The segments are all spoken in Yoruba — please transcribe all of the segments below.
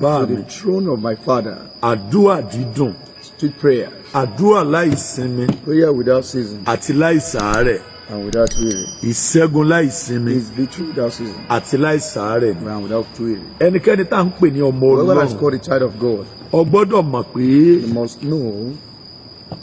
bàbá mi. the throne of my Father. Àdúrà dídùn. Street prayers. Àdúrà láìsinmi. Prayer without season Àti láìsàárẹ̀. and without weary. Ìṣẹ́gun láìsinmi. Is victory without season Àti láìsàárẹ̀. and without weary. Ẹnikẹ́ni tá à ń pè ní ọmọ Whoever is Ọlọ́run. called a child of God, O gbọ́dọ̀ mọ̀ pé you must know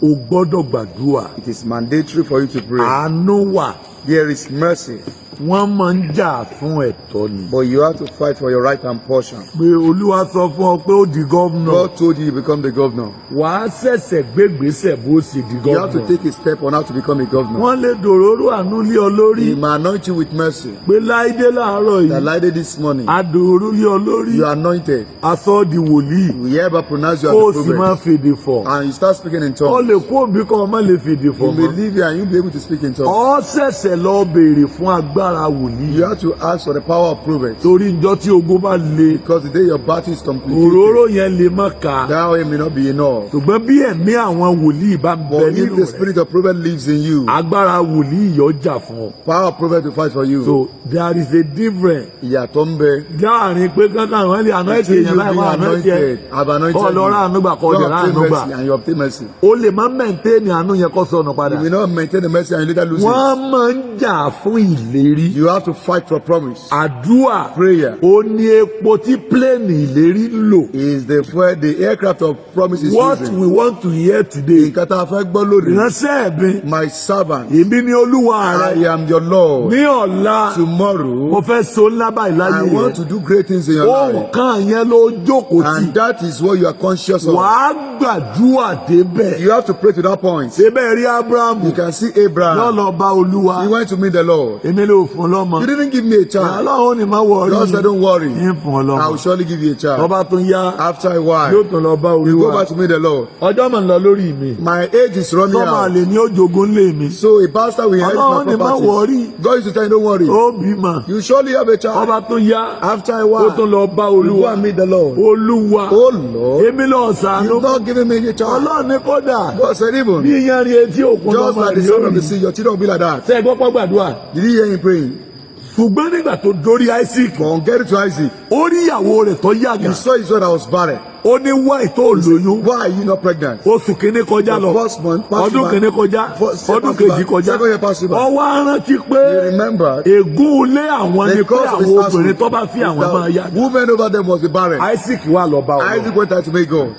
o gbọ́dọ̀ gbàdúrà. it is mandatory for you to pray. Àánú wà. There is mercy, Wọ́n máa ń jà fún ẹ̀tọ́ ni. but you have to fight for your right and portion. Pé Olúwa sọ fún ọ pé ó di gómìnà. God told you become the governor. Wàá ṣẹ̀ṣẹ̀ gbégbèsè bó ṣe di You have to gómìnà. take a step on how to become a governor. Wọ́n lè dòróró àánú lé ọ lórí. He may anoint you with mercy. Pé Láídé láàárọ̀ That yìí. lighted this morning, A dòróró lé ọ lórí. you are anointed. Aṣọ di wòlíì. We hereby pronounce you Kó o as sì the máa prophet. fèdè fọ̀. And you start speaking in Ọ tongues. lè kó òbí kan ọmọ lè fèdè You fọ̀ may mọ́. leave here and you'll be able to speak in tongues. Ọ ṣẹ̀ṣẹ̀ lọ béèrè fún agbára wòlíì. You have to ask for the power of prophets. Torí ìjọ tí ogun bá le. Because the day your battle is completed, Òróró yẹn lè má ka. that way may not be enough. Ṣùgbọ́n bí ẹ̀mí àwọn wòlíì bá ń bẹ But nínú if the rẹ̀. spirit of prophet lives in you, Agbára wòlíì yọ jà fún ọ. power of prophet to fight for you. So there is a difference. Ìyàtọ̀ ń bẹ. Láàrin pé kankan àwọn ilé àná ẹ̀tì Between èèyàn you láì being wá àná ẹ̀tì ẹ̀. anointed, I've anointed Kọ́ lọ rà àánú gbà, kọ́ you. ọ̀dẹ̀ You rà obtain àánú gbà. mercy and you obtain mercy. O lè má mẹ́ntẹ́ẹ̀nì àánú yẹn kọ́ sọnù padà. You may not maintain the mercy and you later lose it. Wọ́n máa ń jà fún ìlérí. You have to fight for promise. Àdúrà Prayer ó ní epo tí pléènì ìlérí ń lò. is the fuel the aircraft of promise is What using. we want to hear today. Nǹkan tá a fẹ́ gbọ́ lónìí. Ìránṣẹ́ mi, My servant, èmi ni Olúwa I rẹ. am your Lord. Ní ọ̀la, Tomorrow, mo fẹ́ so ńlá báyìí I láyé want rẹ. to do great things in your Ohun life. kan yẹn ló jókòó tì. And that is what you are conscious of. Wàá gbàdúrà débẹ̀. You have to pray to that point. Débẹ̀ rí Ábúráhámù. You can see Yóò Abraham. lọ bá Olúwa. He went to meet the Lord. Èmi ló fún lọ́mọ. You didn't give me a child. Ọlọ́run ni máa wọ̀ God said, don't worry. Yín fún ọ I will lọ́mọ. surely give you a child. Ọba tún yá. After a Yóò while, tún lọ bá you go Olúwa. back to meet the Lord. Ọjọ́ mọ̀ ń lọ lórí mi. My age is running Sọ́mọ out. àlè ni ó jogún lé mi. So a pastor will inherit Ọlọ́run my ni máa properties. worry. God used to tell you, don't worry. Ó bímọ. You surely have a child. Ọba tún yá. After a Ó while, tún lọ bá you go Olúwa. and meet the Lord. Olúwa. Oh Lord, Èmi lọ sànú. you've not given me a child. Ọlọ́run ní kódà. God said, Bí even iyanrìn etí òkun just lọ́mọ like the rẹ̀ son yóò of the rí. sea, your children will be like that. Ṣé ẹ gbọ́ pọ́ gbàdúrà? Did you hear him praying? Ṣùgbọ́n nígbà tó dórí Isaac, But get it to Isaac. ó rí ìyàwó rẹ̀ tó yàgà. He saw his son that was barren. Ó ní wá ètò olóyún. Why are you not pregnant? Oṣù kìíní kọjá The lọ. first month passed Ọdún by. kìíní kọjá. First year Ọdún passed by. kejì kọjá. Second year passed by. Ó wá rántí You pé remember ègún ilé àwọn ni the pé cause of his àwọn household obìnrin tó bá fi àwọn máa is yá. that women over them was the barren. Isaac wà lọ bá Isaac Ọlọ́run. went out to meet God.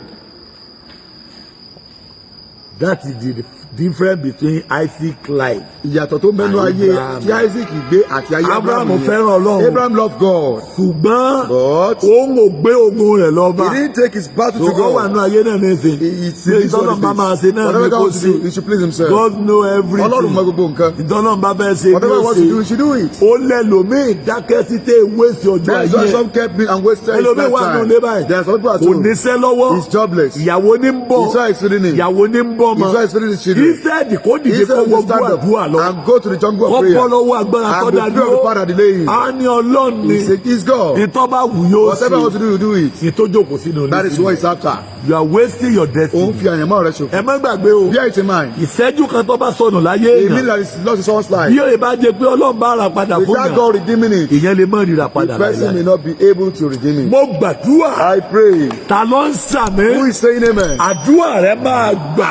That is the difference between Isaac life. Ìyàtọ̀ tó mẹ́nu ayé Abraham. tí Isaac gbé àti ayé Abraham Abraham fẹ́ràn Ọlọ́run. Abraham loved God. Ṣùgbọ́n But òun ò gbé ogun rẹ̀ lọ bá. he didn't take his battle So to ó wà God. nínú ayé náà nísìn. It's Ṣé ìtọ́nà bá máa ṣe náà whatever ní God kó wants to do, sí. he should please himself. God know Ọlọ́run mọ everything. gbogbo nǹkan. Ìtọ́nà bá bẹ́ẹ̀ ṣe ní Whatever he wants to do, he òsè. should do it. Ó lẹ́lòmíì dákẹ́ sí tẹ́ wéṣì ọjọ́ That's why ayé. some kept me and wasted his Ẹlòmíì wà nínú ilé lifetime. báyìí. There are some people at Kò home. níṣẹ́ lọ́wọ́. He's jobless. Ìyàwó ní ń bọ̀. His wife is feeding him. Ìyàwó ní ń bọ̀ His mọ́. wife is feeding his children. Instead kó dìde He said kó to wọ́n bú stand up àdúrà lọ. and go to the jungle of Kó prayer bọ́ lọ́wọ́ agbára tó and be dá free of the dúró. power that delay him. A ní Ọlọ́run He ni. said, he's God. Ìtọ́ bá wù yóò Whatever he wants to do, you do it. Ìtójókòó sínú That is what ilé. he's after. You are wasting your Òun destiny. fi àyànmọ́ rẹ̀ ṣòfò. Ẹ má gbàgbé o. Bear it in mind. Ìṣẹ́jú kan tó bá sọnù láyé It means èèyàn. that it's lost in someone's life. Bí òye bá jẹ pé Ọlọ́run bá ra padà fún Without yàn. God redeeming it, Ìyẹn lè mọ̀ rírà the padà person may láyé. not be able to redeem it. Mo gbàdúrà. I pray. Ta ló ń sàmì? Who is saying amen? Àdúrà rẹ máa gbà.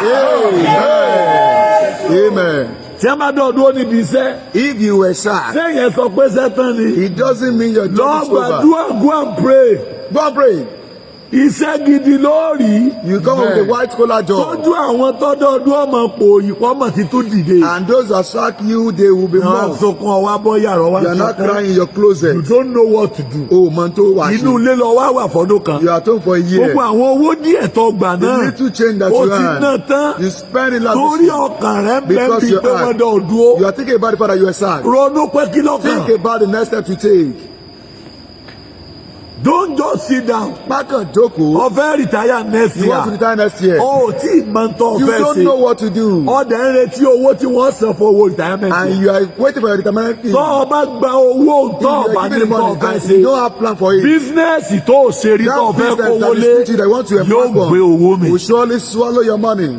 Amen. Amen. Tí a bá dán dúró níbi iṣẹ́. If you were sad, Sẹ́yìn sọ pé sẹ́tàn ni. it doesn't mean your Lọ job is over. gbàdúrà go and pray. Go and pray. Iṣẹ́ gidi lórí. You come with a white collar job. Tọ́jú àwọn tọ́dọọdún ọmọ pò ìpọ́mọ̀ ti tún dìde. And those that sack you, they will be Àwọn mocked. sọkún ọwá bọ́ yàrá wá You are not sọkún. crying in your closet. You don't know what to do. Oh, man, to wash. Inú ilé lọ wá wà fọ́dún kan. You are at home for a year. Gbogbo àwọn owó díẹ̀ tó gbà The náà. little change that Ó you ti ná earn, tán. you spend it Torí lavishly. ọkàn rẹ̀ ń bẹ́ Because bí you pé are- wọ́n dán dúró. You are thinking about the fact that you are sad. Ronú pé kí lọ́kàn. Think about the next step to take. Don't just sit down. Bákan jókòó. Ọ̀fẹ́ retire next You want to year. retire next year. Ó tí ì máa ń tọ́ You ọ̀fẹ́ don't know ṣe. what to do. Ọ̀dẹ̀ ń retí owó tí wọ́n san fún owó retirement. And you are waiting for your retirement fee. Tọ́ ọ bá gba owó If tọ́ ọ you bá are ní giving the tọ́ money ọ̀fẹ́ and you ṣe. don't have plan for it, Bísínẹ́sì tó o ṣe rí tọ́ that ọ̀fẹ́ business kówó that lé is that you want to yóò embark gbé owó on mi. will surely swallow your money.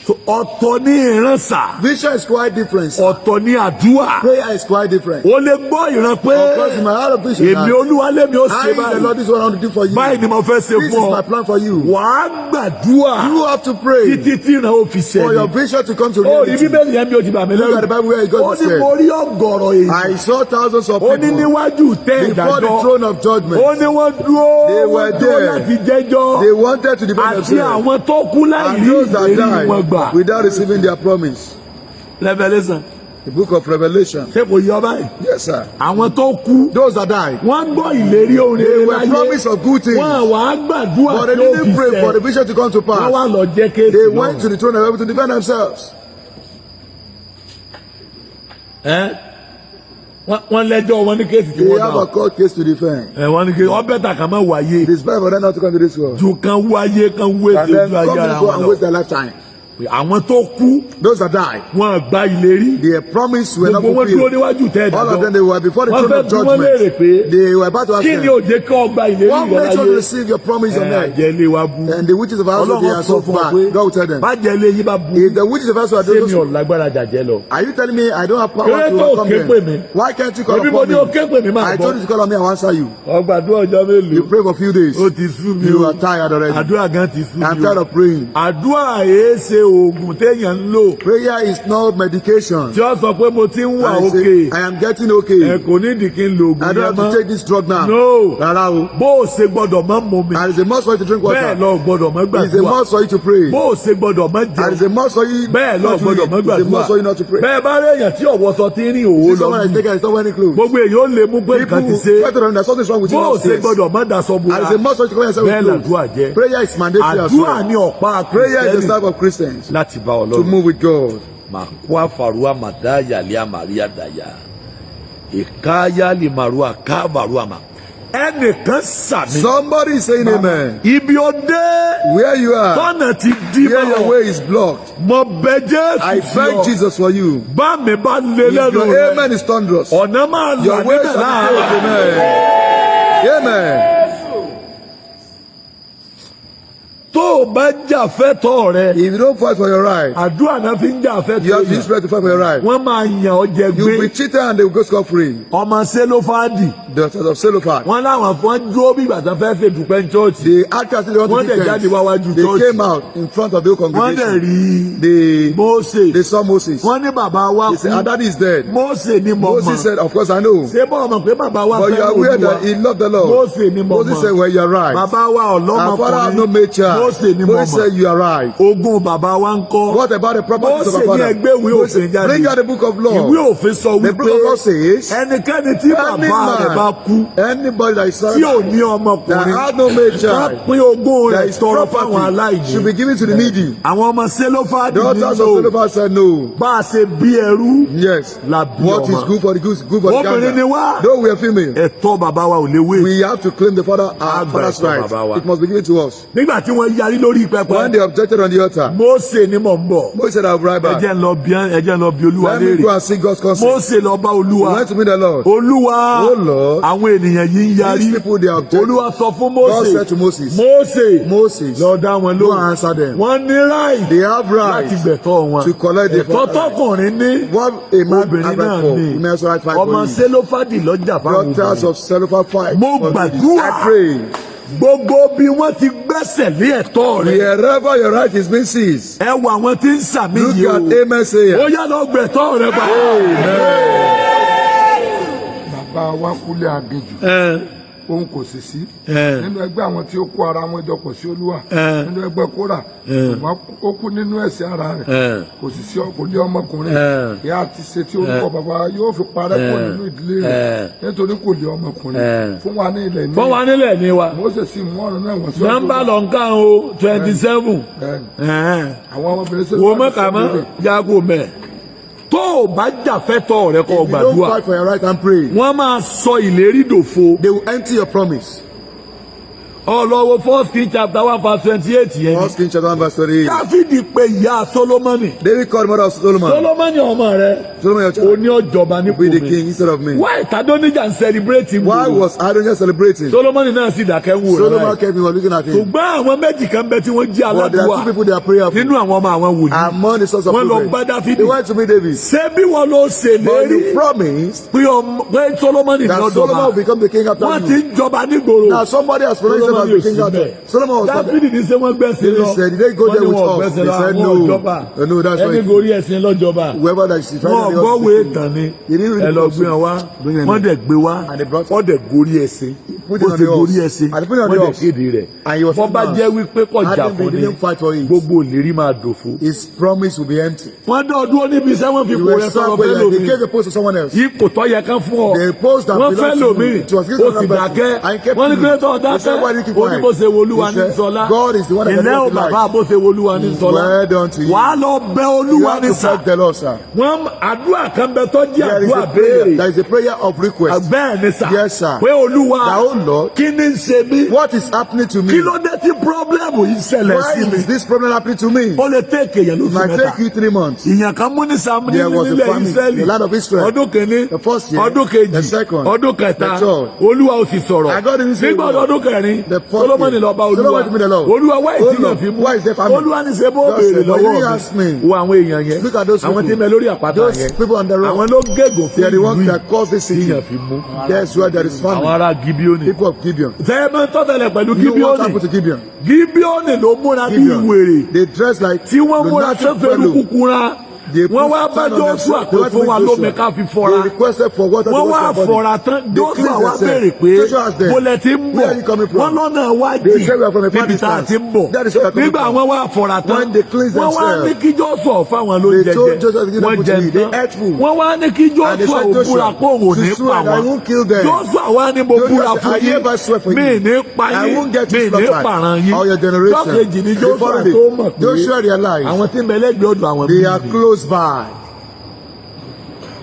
So ọ̀tọ̀ ní ìránṣà. Vision is quite different. ọ̀tọ̀ ní àdúrà. Prayer is quite different. o lè gbọ́ ìran pé Of course, in my heart of vision, èmi Olúwa lèmi ó I, ṣe the Lord, báyìí. this is what I want to do for you. báyìí ni mo fẹ́ ṣe This is fún my ọ. plan for you. wàá gbàdúrà You have to pray títí tí ìran ó fi for your ṣẹ. vision to come to ó rí reality. bíbélì yẹn bí o ti bà mí Look at the lẹ́rù. Bible where he ó got ní this. mo rí ọ̀gọ̀rọ̀ èyí. I saw thousands of ó ní people níwájú tẹ́ before the ìdájọ́. throne of judgment. ó ní wọ́n dúró. They were wọ́n dúró there. láti jẹ́jọ́. They wanted to defend àti themselves. àwọn tó kú láì And rí those that ìlérí wọn gbà. died without receiving their promise. Revelation. The book of Revelation. ṣé kò yọ báyìí. Yes, sir. àwọn tó kú. Those that died, wọ́n gbọ́ ìlérí orin they were láyé. promised of good things, wọ́n wà á gbàdúrà but they tí ó fi didn't pray for the ṣẹ. vision to come to wọ́n pass. wà lọ jẹ́ kéèsì They náà. went to the throne of heaven to defend themselves. wọ́n lẹ́jọ́ wọn ní kéèsì tí They wọ́n have náà. a court case to defend. wọ́n ní kéèsì ọbẹ̀ tà kàn máa wáyé. It is better for them not to come to this world. ju kan wáyé kan wé And then ojú come ayé to ara this world wọn and lọ. waste their lifetime. àwọn tó kú Those that died, wọn gba ìlérí. their promise were not gbogbo wọn dúró fulfilled. níwájú tẹ́ All of them, ìdájọ́. they were before the wọ́n throne fẹ́ of bí wọ́n léèrè judgment. pé They were about to ask kí ni them, òjé kọ́ gba ìlérí what rẹ makes you láyé. receive your promise on earth? àjẹlé wa bú. And the witches of Hazor, they Ọlọ́run are sọ so fún wa bad. pé God will tell them, bájẹlé yín bá bú. if the witches of Hazor are ṣé mi those, ò lágbára jàjẹ́ lọ. are you telling me I don't have power Kéré to tó overcome ké pè mí. them? Why can't you call Ebi mo upon ní o ké pè mí me? máa I told you gbọ́. to call on me, I will answer you. ọgbàdúrà ọjọ́ mélòó. You pray for a few days. ó ti sú mi You o. are tired already. àdúrà gan ti sú I'm mi tired o. of praying. àdúrà yìí ṣe oògùn téèyàn ń lò. Prayer is not medication. tí ó sọ pé mo ti ń wà I say, òkè. I am getting ẹ okay. kò ní ìdí kí n lo I oògùn don't yẹn have to mọ́. take this drug now. no Rárá o. bó o ṣe gbọ́dọ̀ mọ́ mú mi. And it's a must for you to drink bẹ́ẹ̀ water. lọ gbọ́dọ̀ mọ́ It's a gbàdúrà. must for you to pray. bó o ṣe gbọ́dọ̀ mọ́ And it's jẹun. a must for you bẹ́ẹ̀ lọ not to gbọ́dọ̀ read. mọ́ It's a must gbàdúrà. for you not to pray. bẹ́ẹ̀ bá rí èèyàn tí ọ̀wọ́ sọ tí ń rìn òwò See lọ someone is mú. taking and not wearing clothes. gbogbo èèyàn ó lè mú pé nǹkan ti People ṣe. try to understand something's wrong with you. bó o not ṣe face. gbọ́dọ̀ mọ́ daṣọ And búra. it's a must for you to cover yourself bẹ́ẹ̀ with làdúrà clothes. jẹ́. Prayer is mandatory as àdúrà well. ní ọ̀pá Prayer is the Kristẹni staff of Christians láti bá to Ọlọ́run. move with God. Makwa farua madaya lia Maria daya. Ikaya li marua ka barua ma. Ẹnìkan sàmì. Somebody is saying amen. Ibi ó dé. Where you are, Tọ́nà ti di where your mọ́. way is blocked. Mo bẹ Jésù I sí beg ọ. Jesus for you. Bá mi bá lé If lẹ́nu your rẹ̀. amen is thunderous, Ọ̀nà máa là your way níbẹ̀ shall be láàárọ̀. paved. Amen. Amen. Tó o bá jà fẹ́tọ̀ rẹ. If you don't fight for your right, Àdúrà náà fi ń jà you fẹ́tọ̀ have to use yẹn. prayer to fight for your right. Wọ́n máa yàn ọ́ jẹ You'll be gbé. cheated and they will go scot-free. Ọmọ Sélófádì. The daughters of Zelophehad. Wọ́n láwọn fún dúró bí ìgbà tó fẹ́ fẹ́ dùpẹ́ ní chọ́ọ̀chì. The actors they want Wọ́n to dẹ̀ jáde defend. wá wájú They church. came out in front of the whole Wọ́n dẹ̀ congregation. rí They Mósè. saw Moses. Wọ́n ní bàbá wa They said, kú. our daddy is dead. Mósè ni mo Moses mọ̀. said, of course I know. Ṣé bọ́ọ̀ mọ̀ pé bàbá wa But you fẹ́ are aware Olúwa? that he loved the Lord. Mósè ni mo Moses said, mọ̀. well, you are right. Bàbá wa Our father have no ọlọ́mọkùnrin. male child. Mósè ni mo Moses said, mọ̀. you are right. Ogún bàbá wa ń kọ́. What about the properties of Mósè our ní father? ẹgbẹ́ ìwé òfin Moses, jáde. bring out the book of law. Ìwé òfin sọ The book wípé of law says, ẹnikẹ́ni tí any bàbá rẹ̀ bá kú man, anybody that is tí ò ní that ọmọkùnrin has no male wọ́n child, pín ogún that rẹ̀ is tọrọ fáwọn property should be aláìní. given to the needy. Àwọn ọmọ Sélófádì The daughters of nílò Zelophehad said no. bá a ṣe bí ẹrú Yes. la bí What is ọmọ. good for the goose, good for the Obìnrin ni gander. wá. Though we are female, Ẹ̀tọ́ bàbá wa ò lè wé. we have to claim the father, our Àgbà father's ẹ̀tọ́ bàbá wa. right. It must be given to us. Nígbà tí wọ́n yarí lórí When pẹpẹ, they objected on the altar, Mósè ni mò ń bọ̀. Moses said, I'll bribe back. Ẹjẹ́ ń lọ bí Olúwa Let me go léèrè. and seek God's consent. Mósè lọ bá He Olúwa. went to meet the Lord. Olúwa, Oh Lord, àwọn ènìyàn yìí ń yarí. these people, they object. Olúwa sọ fún God Mósè. said to Moses, Mósè Moses, lọ dá wọn go and lóhùn. answer them. Wọ́n ní ráì They have láti rights gbẹ̀tọ́ wọn. to collect the Ẹ̀tọ́ tọkùnrin ní what a man obìnrin has náà right for. ní. Women also right fight Ọmọ for you. Sélófádì lọ́jà fáwọn Daughters obìnrin. of Zelophehad fight. Mo for gbàdúrà. you. I pray. Gbogbo bí wọ́n ti gbẹ́sẹ̀ lé ẹ̀tọ́ rẹ̀. Wherever your right is being seized, Ẹ wo àwọn tí ń sàmì look yìí at o. amen sayer. Ó yá lọ gbẹ̀tọ́ rẹ̀ bá. Bàbá wa kúlẹ̀ àgejù òun kò sì sí nínú ẹgbẹ́ àwọn tí ó kó ara wọn jọ pọ̀ sí Olúwa nínú ẹgbẹ́ Kórà ṣùgbọ́n ó kú nínú ẹ̀ṣẹ̀ ara rẹ̀ kò sì sí kò lé ọmọkùnrin ìyá àti ṣe tí orúkọ bàbá yóò fi parẹ́ kó nínú ìdílé rẹ̀ nítorí kò lé ọmọkùnrin fún wa ní ilẹ̀ ní Fọ́ wa nílẹ̀ ni wa. Mósè sì mú ọ̀rọ̀ náà wọ́n sí Nọ́mbà lọ ń ká o 27. àwọn ọmọbìnrin sí Wo mọ́kà mọ́ jágò mẹ́. Tó o bá jà fẹ́tọ̀ rẹ kó o If you don't gbàdúrà. fight for your right and pray, Wọ́n máa sọ ìlérí dòfo. they will empty your promise. ọlọ́wọ́ 1 Kings chapter 1 verse 28 yẹn. 1 Kings chapter 1 verse 28. Dáfídì pe ìyá Solomoni. David called the mother of Solomon. Solomoni ọmọ rẹ̀. Solomon your child. Ó ní ọjọba ní Be the king instead of me. Why Adonijah celebrating? Why was Adonijah celebrating? Solomoni náà sì dákẹ́ wò rẹ̀. Solomon kept me looking at him. Ṣùgbọ́n àwọn méjì kan bẹ tí wọ́n jí But there are aládùúgbà. two people that are prayerful. Nínú àwọn ọmọ àwọn wòlíì. Among the sons of Wọ́n lọ prophets. bá Dáfídì. They went to meet David. Ṣé bí wọ́n lọ But you ṣèlérí promised pé Solomoni ní that ọjọba? Solomon will become the king after Wọ́n ti you. ń jọba nígboro. Now somebody has pronounced him as the king after. Solomon was not there. Dáfídì ní ṣé wọ́n gbẹ̀sìn David lọ. said, did they go there with us? They said no. No, that's Ẹni right. gorí ẹ̀sìn lọ́jọba. Whoever that is trying Wọ́n to gbọ́wé ìtàn ni. They didn't Ẹ read lọ the gbé wọn wá. Bring them Wọ́n in. dẹ̀ gbé wá. And they brought Wọ́n dẹ̀ gorí ẹ̀sìn. put it Ó on ti the gorí horse. ẹ̀sìn. And they put it on the Wọ́n dẹ̀ horse. kéde rẹ̀. And he was Wọ́n bá announced. jẹ́ wípé kọjá Adam, fún they ni. didn't fight for it. Gbogbo ìlérí máa dòfo. His promise will be empty. Wọ́n dán ọdún níbi iṣẹ́ wọ́n fi You kó were rẹ sọ̀rọ̀ somewhere, fẹ́ they lómi. gave the post to someone else. Ipò tó yẹ kán fún ọ. The post that Wọ́n fẹ́ belongs to lómi. you, it was given Ó to sì another person. dákẹ́. And he kept Wọ́n ní it. kí ló tọ́ He said, why did you dákẹ́? keep Ó ní bó ṣe wolúwa He ní said, sọlá. God is the one that can Ilé ò make bàbá life. bó ṣe wolúwa ní sọlá. Well done to you. Wàá lọ bẹ You olúwa have ní to sà. thank the Lord, sir. Wọ́n àdúrà kan bẹ tó jẹ́ There is àdúrà a prayer. béèrè. There is a prayer of request. Bẹ́ẹ̀ ni sà. Yes, sir. Pé olúwa. That, oh Lord, Kí ni ń ṣe mí? what is happening to me? Kí ló dé tí pírọ́blẹ́mù yìí ṣẹlẹ̀ Why sí mi? is this problem happening to me? Ó lè tẹ̀kẹ̀ yẹn It lóṣù might mẹ́ta. take you 3 months. Ìyàn kan mú ní Sàmúlì There was a nílẹ̀ famine in Ísírẹ́lì. the land of Israel. Ọdún kìíní. The first year. Ọdún kejì. The second. Ọdún kẹta. The third. Olúwa ò sì sọ̀rọ̀. And God didn't say Nígbà word. ọdún kẹrin. The fourth Solomoni year. lọ bá Solomon Olúwa. went to meet the Lord. Olúwa wá Oh ìtìyàn Lord, fi mú. why is there famine? Olúwa ní ṣe bó God béèrè said, but you lọ́wọ́ ask me. mi. Wo àwọn èèyàn yẹn. Look at those Àwọn tí people. ń bẹ lórí àpáta Those yẹn. people on the road. Àwọn ló gégùn They fún are the ones ìlú that caused this city. ìyàn fi mú. That's where there is Àwọn famine. ará Gibeoni. People of Gibeon. Tẹ́ẹ̀mọ́ tọ́tẹ̀lẹ̀ pẹ̀lú You know what Gibeoni. happened to Gibeon? Gibeoni ló múra bí Gibeon. wèrè. They dress like Tí wọ́n múra lunatic sẹ́fẹ̀rú fellow. kúkúrá. They Wọ́n wá put bá sand on Joshua themselves. pé They want to fún wa make lómi Joshua. ká fi fọ́ra. They requested for water to Wọ́n wash wá their body. fọ̀ra tán. They Joshua cleanse wá themselves. béèrè pé Joshua asked them, bólẹ̀ tí ń where are you coming bọ̀. from? Wọ́n lọ́nà wá They jì say we are from a far níbi tá a distance. ti ń bọ̀. That is where we are coming Nígbà from. wọ́n wá fọ̀ra tán. When they cleanse Wọ́n wá themselves, ní kí Joshua fáwọn ló they jẹjẹ. told Joshua to give them Wọ́n food to jẹ eat. They tán. ate food. Wọ́n wá ní kí And they Joshua said, ò búra Joshua, pé òun ò to ní swear pa that I wọn. won't kill them. Joshua wá ní mo Joshua búra said, fún I hereby swear for yín. you. Mi ní pa I yín. won't get Mi you ní slaughtered. pàràn yín. All your generation. Lọ́kejì ni They Joshua followed tó it. mọ̀ pé Joshua realized àwọn tí ń bẹ lẹ́gbẹ̀ẹ́ ọ̀dọ̀ àwọn they are bíbí. close by.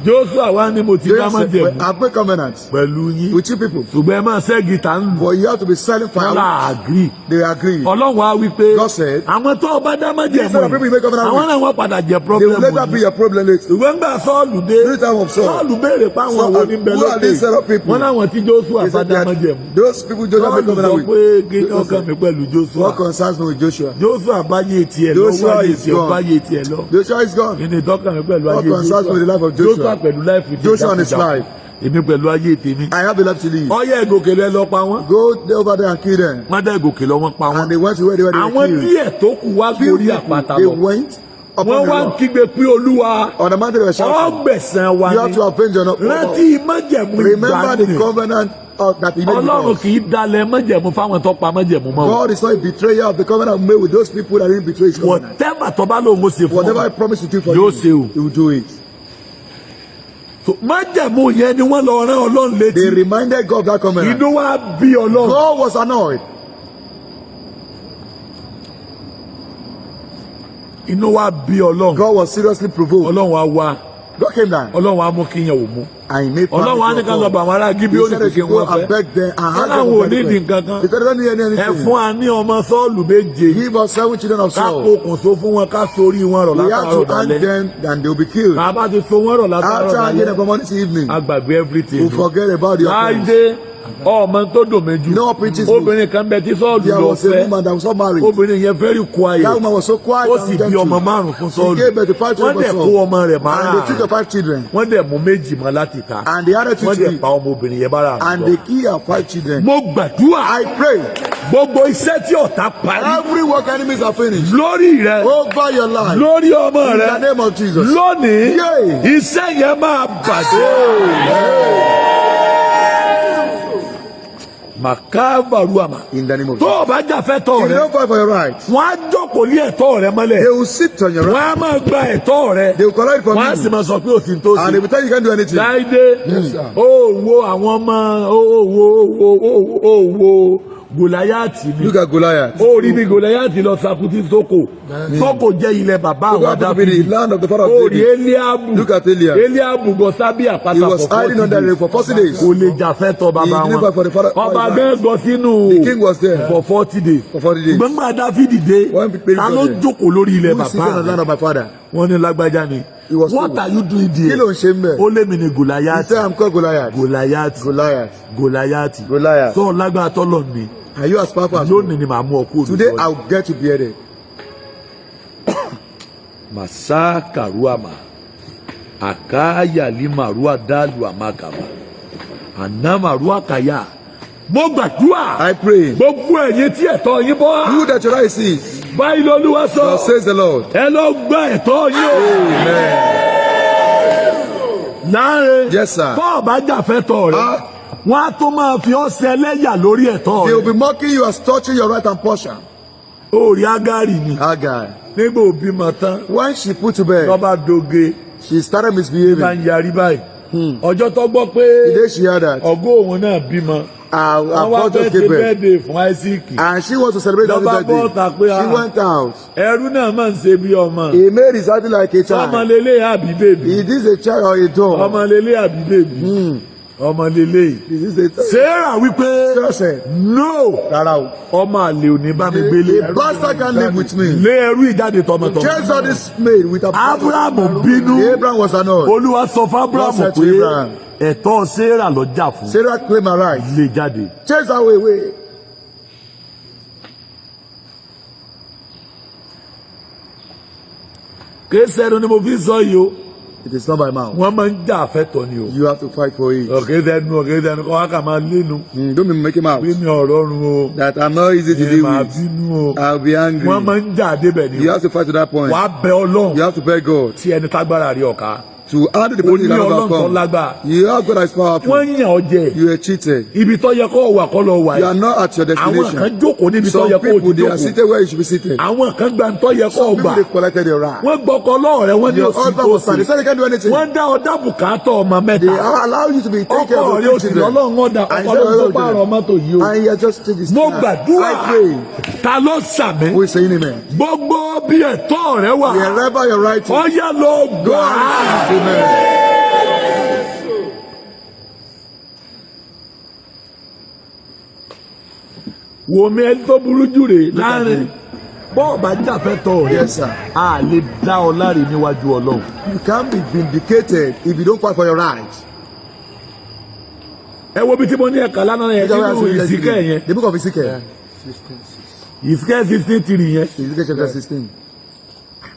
Joshua wá ní mo ti dá Joshua májẹ̀mú said, I've made covenant pẹ̀lú yín. with you people. Ṣùgbọ́n ẹ máa ṣẹ́ gìtá ń lù. But you have to be selling Wọ́n firewood. là agree. They agree. Ọlọ́run á wí pé God said, àwọn tó bá dá májẹ̀mú Instead of people you make covenant àwọn with, náà wọ́n padà jẹ they will problem later be yìí. your problem later. Ṣùgbọ́n gbà Sọ́ọ̀lù dé During the time of Saul, Sọ́ọ̀lù béèrè pé àwọn Saul, wo ní bẹ who are these set of lókè. people? Wọ́n láwọn tí Joshua He bá said dá that májẹ̀mú. those people Joshua made Sọ́ọ̀lù sọ covenant pé with. kí ni ọkàn mi pẹ̀lú Joshua. What concerns me with Joshua? Joshua báyé tiẹ̀ lọ Joshua wáyé is tiẹ̀ gone. báyé tiẹ̀ lọ. Joshua is gone. Kí ni tọ́kàn mi pẹ̀lú What ayé concerns me with the life of Joshua? Joshua pẹ̀lú láìfù Joshua and his life. Èmi pẹ̀lú ayé tèmi. I have a life to live. Ọyẹ́ ìgòkè lọ lọ pa wọ́n. Go there over there and kill them. Wọ́n dá ìgòkè lọ wọ́n pa And wọ́n. they went to where they were Àwọn killed. díẹ̀ tó kù wá Few gorí people, àpáta they lọ. went upon Wọ́n the wá ń rock. kígbe pé Olúwa On the mountain they were shouting, ọgbẹ̀sán wa you have ni. to avenge your Rántí májẹ̀mú Remember the ìgbàanì. covenant that he made with Ọlọ́run us. kì í dalẹ̀ májẹ̀mú fáwọn tó pa májẹ̀mú mọ́. God is not a betrayer of the covenant made with those people that didn't betray his covenant. Whatever tó bá lóun ó ṣe fún Whatever I ọ. promise to do for Yóò you, ṣe o. he will do it. So, májẹ̀mú yẹn ni wọ́n lọ rán Ọlọ́run They létí. reminded God of that covenant. Inú wa bí Ọlọ́run. God was annoyed. Inú wa bí Ọlọ́run. God was seriously provoked. Ọlọ́run wa wá. God came down Ọlọ́run wa mú kíyàn ò mú. and he made Ọlọ́run wa ní ká lọ bá àwọn ará He Gíbíónì said pé they kí should go wọ́n and fẹ́. beg them and Wọ́n ask láwọn ò them ní for ìdí anything. nǹkan He kan. said they don't need Ẹ anything. fún wa ní ọmọ Sọ́ọ̀lù méje. Give us 7 children of Ká Saul. pokùn so fún wọn ká sorí wọn rọ̀ We have látàárọ̀ to hang dalẹ́. them and they will be killed. Ká bá ti so wọn rọ̀ látàárọ̀ After hanging them dalẹ́. from morning to evening, A gbàgbé everything. we forget about the offense. Láìdé ọmọ tó dùn mí jù. You know what preaches me? Obìnrin kan bẹ tí Sọ́ọ̀lù There lọ was a fẹ́. woman that was not married. Obìnrin yẹn very quiet. That woman was so quiet Ó and sì bí gentle. ọmọ márùn-ún fún She Sọ́ọ̀lù. gave birth to 5 Wọ́n children dẹ̀ for kó Saul. ọmọ rẹ̀ And they took márùn-ún. the 5 children Wọ́n dẹ̀ mú méjì mọ́ láti ta. and they added 2 Wọ́n to dẹ̀ it. pa ọmọbìnrin yẹn bára And àbúrò. they killed our 5 children. Mo gbàdúrà I pray gbogbo iṣẹ́ tí ọ̀tá parí every work enemies are finished lórí rẹ over your life lórí ọmọ in the rẹ name of Jesus. lónìí Yay. iṣẹ́ yẹn máa bàjẹ́. Màkàbàrúàmà In the name of tó Jesus. o bá jàfẹ́ tọ̀ If you rẹ don't fight for your rights, wọ́n á jókòó lé ẹ̀tọ́ rẹ mọ́lẹ̀ they will sit on your wọ́n right. á máa gba ẹ̀tọ́ rẹ They will collect from wọ́n á sì you. máa sọ pé òsì tó And sí. they will tell you you can't do anything. Láìdé Yes, sir. ó wo àwọn ọmọ ó wo Gòláyàtì ni. Look at Goliath. Ó rí bí Gòláyàtì lọ sakuti Sókò. Sókò jẹ́ ilẹ̀ bàbá àwọn Dáfídì. The land of the father of Ó rí David. Eliabu. Look at Eliab. Eliabu gọ sábì àpáta He was hiding under the for 40 days. Kò lè jà fẹ́tọ̀ bàbá He delivered for the father. wọn. Ọba gẹ́ gọ sínú. The king was there for 40 days. for 40 days. Gbọ́ngbà Dáfídì dé. One people Ta ló there. jókòó lórí ilẹ̀ Who is sitting on the bàbá land of my father? wọ́n ní lágbájá ni. He was What told. are you doing there? Kí ló ń ṣe mẹ́? Ó lé mi ní He Gòláyàtì. said, I'm called Goliath. Gòláyàtì. Goliath. Gòláyàtì. Goliath. Sọ lágbára tọ́lọ̀ ni. Are you as powerful as Lónìí ni màá mú ọ kúrò Today lórí. I'll get you beheaded. Masa karuama. Akaya limarua dalu amakama. Anamarua kaya. Mo gbàdúrà. I pray. Gbogbo ẹ̀yin tí ẹ̀tọ́ yín bọ́. You that your right sees. Báyìí l'Olúwa sọ. Thus says the Lord. Ẹ lọ gba ẹ̀tọ́ yín o. Amen. Láàrin. Yes, sir. Tó bá jà fẹ́tọ̀ rẹ̀. Wọ́n á tún máa fi ọ́ ṣẹlẹ́yà lórí ẹ̀tọ́ They will rẹ̀. be mocking you as touching your right hand portion. Orí Ágárì ni. Hagar. Nígbà òbí mọ̀ tán. When she put to bed, Lọ́ba doge. she started Bá misbehaving. ń yarí báyìí. Ọjọ́ tó gbọ́ pé The day she heard that, ọgọ́ òun náà bímọ. her Wọ́n wá brother fẹ́ just ṣe gave birth. bẹ́ẹ̀dẹ̀ fún Isaac. And she wants to celebrate that Lọ́ba bọ́ ta pé birthday. She went out. ẹrú náà máa ń ṣe bí ọmọ. He made his acting like a Ọmọ child. lélẹ̀ àbí bèbí. Is this a child or a dog? Ọmọ lélẹ̀ àbí bèbí. Ọmọ lélẹ̀. Is this a child? Sarah wípé Sarah said, no Rárá o. ọmọ àlè ò ní bá mi gbélé. A bastard can't live with me. Lé ẹrú ìjáde tọmọtọmọ. Chase all this maid with a Abraham bínú. Abraham was annoyed. Olúwa sọ fún Abraham God said to pé Abraham, ẹ̀tọ́ Sarah ló jà fún. Sarah claimed her right. Lé jáde. Chase her away. Kéésẹ́nu ni mo fi sọ yìí o. It is not by mouth. Wọ́n máa ń jà fẹ́tọ̀ ni o. You have to fight for it. Kéésẹ́nu kọ́ wá kà máa lénu. Don't be making mouth. Bí mi ọ̀rọ̀ run o. That I'm not easy to Ẹ deal máa with. bínú o. I'll be angry. Wọ́n máa ń jà débẹ̀ ni You o. have to fight to that point. Wàá bẹ Ọlọ́run You have to beg God tí ẹni tágbára rí ọ̀ka. to handle the O person ní you cannot Ọlọ́run tó overcome. lágbára. You have God that is powerful. Wọ́n yàn ọ́ jẹ. You are cheated. Ibi tó yẹ kó wà kọ́ lọ wà You yìí. are not at your Àwọn kan destination. jókòó níbi tó Some yẹ kó o people, ti they are jókòó. seated where you should be seated. Àwọn kan gba ntọ́ yẹ kó o Some people, gbà. they collected your right. Wọ́n gbọ́kọ́ lọ́ọ̀rẹ́ wọ́n ní Your òsì husband tó was sad. They sì. said they can't do anything. Wọ́n dá ọ̀dà bùkátà ọmọ They mẹ́ta. allow you to be taken care Ọkọ of rẹ o your sì children. lọ́lọ́run ọ̀dà And ọkọ you ló said, tó pààrọ̀ mọ́tò yìí o. and you are just take this. Mo gbàdúrà I pray. ta ló sàmì. Who is saying amen? Gbogbo bí ẹ̀tọ́ rẹ wà. Wherever your right is, Ọ̀yá ló go gbà and á. receive it. Amen. Wò mí ẹni tó burú jù rè láàrin. Bọ́ọ̀ bá jàfẹ́tọ̀ rẹ̀. Yes, sir. A lè dá ọ láre níwájú Ọlọ́run. You can't be vindicated if you don't fight for your right. Ẹ wo bí tí mo ní ẹ̀ka lánàá yẹn nínú Ìsíkẹ́ yẹn. The book of Ezekiel. Ìsíkẹ́ 16:3 yẹn. Ezekiel chapter 16.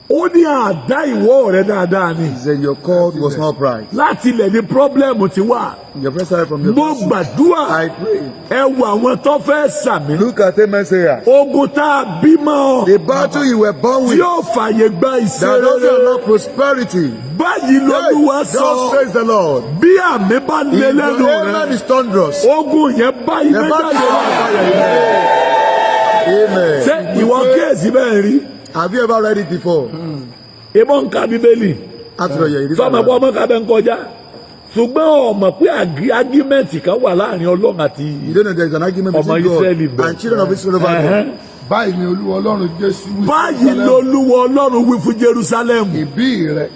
Ó ní àdá ìwọ́ rẹ̀ dáadáa ni. He said your cord was not upright. Láti ilẹ̀ ní pọ́blẹ́mù ti wà. Your prayer started from your Mo gbàdúrà I pray. ẹ wo àwọn tó fẹ́ sàmì. Look at the Messiah. Ogun tá a bímọ The battle you were born tí with ó fàyè gba that ìṣeré. doesn't allow prosperity. Báyìí lọ́lúwa God sọ says the Lord. bí àmì bá lé If lẹ́nu your amen rẹ̀. is thunderous, Ogun yẹn báyìí the battle is méjèèjì. on fire. Amen. Ṣé ìwọ kíyèsí bẹ́ẹ̀ rí? Have you ever read it before? Ìbọn ń ka Bíbélì. After all, you Sọ́mọ pé ọmọ kábẹ́ ń kọjá. Ṣùgbọ́n ọmọ pé ágímẹ́ǹtì kan wà láàrin Ọlọ́run àti You don't know there's an argument ọmọ between Ísírẹ́lì God and children of Israel over God. báyìí ni Olúwa Ọlọ́run Jésù wí. Báyìí lolúwa Ọlọ́run wí fún Jerusalem. ìbí rẹ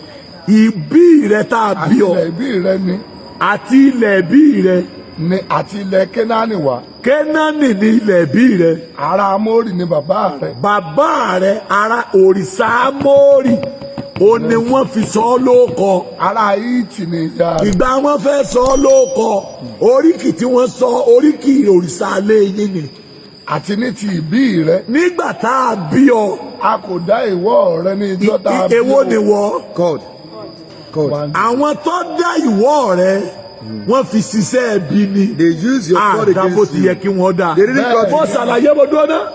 Ìbí rẹ tá a àti bí ọ ilẹ̀ ìbí rẹ ni àti ilẹ̀ ìbí rẹ. ni àti ilẹ̀ Kénáánì wá. Kénáánì ní ilẹ̀ ìbí rẹ. ará Amórì ni bàbá rẹ. Bàbá rẹ ará òrìṣà Ámórì. Ó ní wọ́n fi sọ ọ́ lóko. ará Hítì ni ìyá rẹ. Ìgbà wọ́n fẹ́ sọ ọ́ lóko. Oríkì tí wọ́n sọ oríkì òrìṣà alẹ́ yín ni. àti ní ti ìbí rẹ Nígbà tá a bí ọ. a kò dá ìwọ rẹ ní ijọ́ tá a bí Èwo ọ. ni wọ́? God. God. Àwọn tó dá ìwọ rẹ wọ́n fi ṣiṣẹ́ ẹbí ni. They use your God Àdá bó against ti yẹ you. kí wọ́n dá. They didn't cut Wọ́n you. ṣàlàyé mo dúró náà.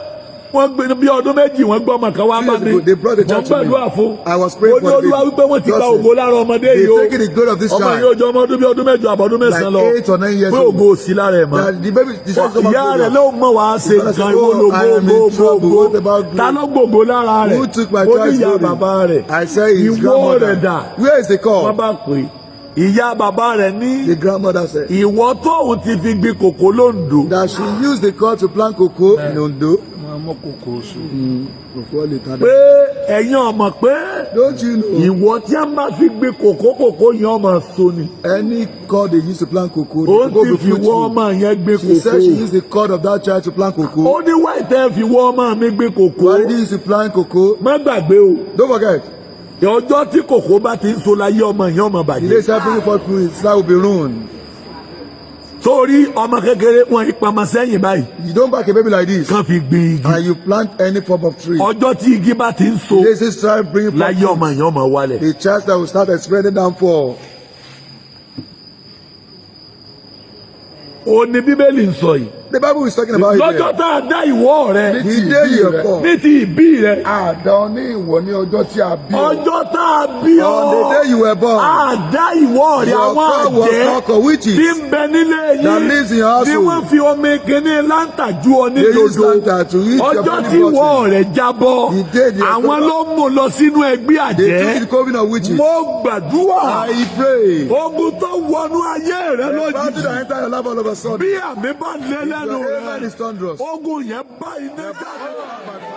Wọ́n gbé bí ọdún méjì wọ́n gbọ́ ọmọ kan wá bá mi. They brought the Wọ́n child to me. gbàdúrà fún. I was praying Ó ní for the Olúwa baby. wípé wọ́n ti gba God ògo lára ọmọdé They yìí o. taking the glory of this Ọmọ child. yìí ó jọ ọmọ ọdún bí ọdún mẹ́jọ àbọ̀dún mẹ́sàn-án lọ. Like 8 or 9 years Pé old. ògo ò sí lára ẹ̀ mọ́. That the baby, the child is not Ìyá rẹ̀ good. ló mọ̀ wá ṣe Father said, nǹkan ìwọ ló "Oh, I am in trouble. What about gbogbo. glory? Ta ló gbogbo lára rẹ̀? Who took my Ó ní child's ìyá glory?" bàbá rẹ̀. I say his Ìwọ rẹ̀ dà. grandmother. Where is the Wọ́n call? bá pè é. ìyá bàbá rẹ̀ ní. The grandmother said. Ìwọ tóun ti fi gbin kòkó l'Ondo. That she used the cord to plant cocoa in Ondo. Pé ẹ̀yin ọmọ pé. Don't you know? Ìwọ tí a máa fi gbin kòkó yẹn ọmọ so ni. Any cord they used to plant cocoa. Ó ti fi wọ́ ọmọ yẹn gbin kòkó. She said she used the cord of that child to plant cocoa. Ó ní wáyé tẹ́ fi wọ́ ọmọ mi gbin kòkó. Why did he use to plant cocoa? Má gbàgbé o. Don't forget. Ọjọ́ tí kòkó bá ti ń so láyé ọmọ yẹn ọmọ bàjẹ́. The day bringing forth fruit, his life will be ruined. Sórí ọmọ kékeré wọn ìpamọ́ sẹ́yìn báyìí. You don't back a baby like this. Kàn fi gbin igi. And you plant any form of tree. Ọjọ́ tí igi bá ti ń so. This is trying bringing forth láyé ọmọ yẹn ọmọ wálẹ̀. the chance that will start spreading downfall. Ó ní Bíbélì ń sọ yìí. The Bible is talking about it. Lọ́jọ́ tá a dá ìwọ rẹ. The day you are born. Ní ti ìbí rẹ. Àdá ní ìwọ ní ọjọ́ tí a bí ọ. Ọjọ́ tá a bí ọ. On the day you were born. A dá ìwọ rẹ Your àwọn father was àjẹ́. not witches. Tí ń bẹ nílé That lives in your yìí. Tí household. wọ́n fi omi kíní láńtà ju ọ ní They use dodo. lantern to eat your Ọjọ́ body tí ìwọ button. rẹ jábọ́. The day they are Àwọn ló mú lọ sínú ẹgbẹ́ They took àjẹ́. the coven of witches. Mo gbàdúrà. I pray. Ogun tó wọnú ayé rẹ The battle that lójijì. enter your life all of a sudden. Bí àmì bá lé lẹ́nu Your amen rẹ. is thunderous. Ogun yẹn bá iná jáde.